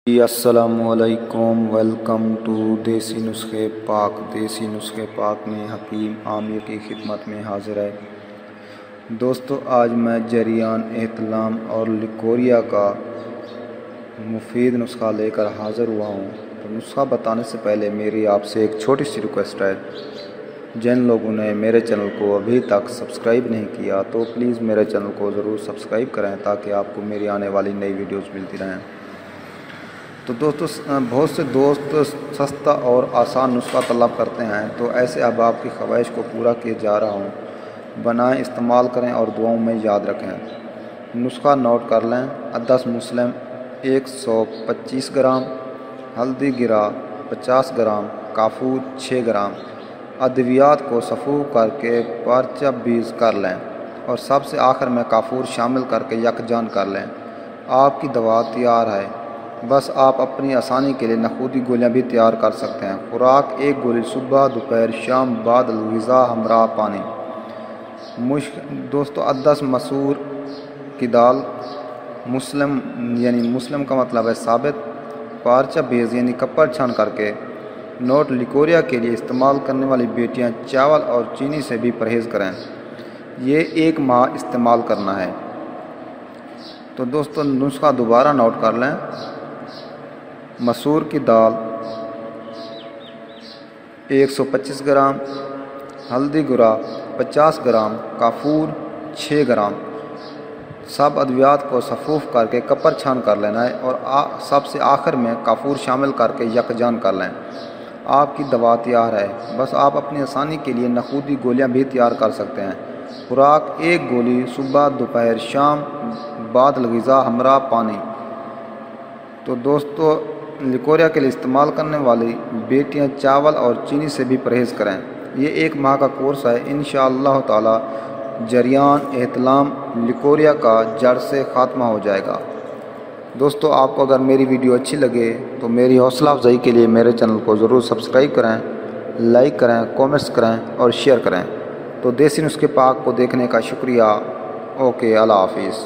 अस्सलामुअलैकुम। Welcome to देसी नुस्खे पाक। देसी नुस्खे पाक में हकीम आमिर की खिदमत में हाजिर है। दोस्तों, आज मैं जरियान, एहतलाम और लिकोरिया का मुफीद नुस्खा लेकर हाज़िर हुआ हूँ। तो नुस्खा बताने से पहले मेरी आपसे एक छोटी सी रिक्वेस्ट है। जिन लोगों ने मेरे चैनल को अभी तक सब्सक्राइब नहीं किया तो प्लीज़ मेरे चैनल को ज़रूर सब्सक्राइब करें ताकि आपको मेरी आने वाली नई वीडियोज़ मिलती रहें। तो दोस्तों, बहुत से दोस्त सस्ता और आसान नुस्खा तलब करते हैं, तो ऐसे अब आपकी ख्वाहिश को पूरा किए जा रहा हूँ। बनाएं, इस्तेमाल करें और दुआओं में याद रखें। नुस्खा नोट कर लें। अदस मुस्लिम 125 ग्राम, हल्दी गिरा 50 ग्राम, काफूर 6 ग्राम। अद्वियात को सफ़ू करके परचा बीज कर लें और सबसे आखिर में काफूर शामिल करके यकजान कर लें। आपकी दवा तैयार है। बस आप अपनी आसानी के लिए नखूदी गोलियां भी तैयार कर सकते हैं। खुराक: एक गोली सुबह, दोपहर, शाम, बाद ग़िज़ा हमरा पानी। दोस्तों, अदस मसूर की दाल, मुस्लिम यानी मुस्लिम का मतलब है साबित, पारचा बेज यानी कपड़ छान करके। नोट: लिकोरिया के लिए इस्तेमाल करने वाली बेटियां चावल और चीनी से भी परहेज़ करें। ये 1 माह इस्तेमाल करना है। तो दोस्तों, नुस्खा दोबारा नोट कर लें। मसूर की दाल 125 ग्राम, हल्दी गुरा 50 ग्राम, काफूर 6 ग्राम। सब अद्वियात को सफ़ूफ करके कपर छान कर लेना है और सबसे आखिर में काफूर शामिल करके यकजान कर लें। आपकी दवा तैयार है। बस आप अपनी आसानी के लिए नखूदी गोलियां भी तैयार कर सकते हैं। खुराक: 1 गोली सुबह, दोपहर, शाम, बाद ग़िज़ा हमरा पानी। तो दोस्तों, लिकोरिया के लिए इस्तेमाल करने वाली बेटियां चावल और चीनी से भी परहेज़ करें। ये 1 माह का कोर्स है। इंशाअल्लाह ताला जरियान, एहतलाम, लिकोरिया का जड़ से ख़ात्मा हो जाएगा। दोस्तों, आपको अगर मेरी वीडियो अच्छी लगे तो मेरी हौसला अफजाई के लिए मेरे चैनल को ज़रूर सब्सक्राइब करें, लाइक करें, कमेंट्स करें और शेयर करें। तो देसी नुस्खे पाक को देखने का शुक्रिया। ओके, अल्लाह हाफिज़।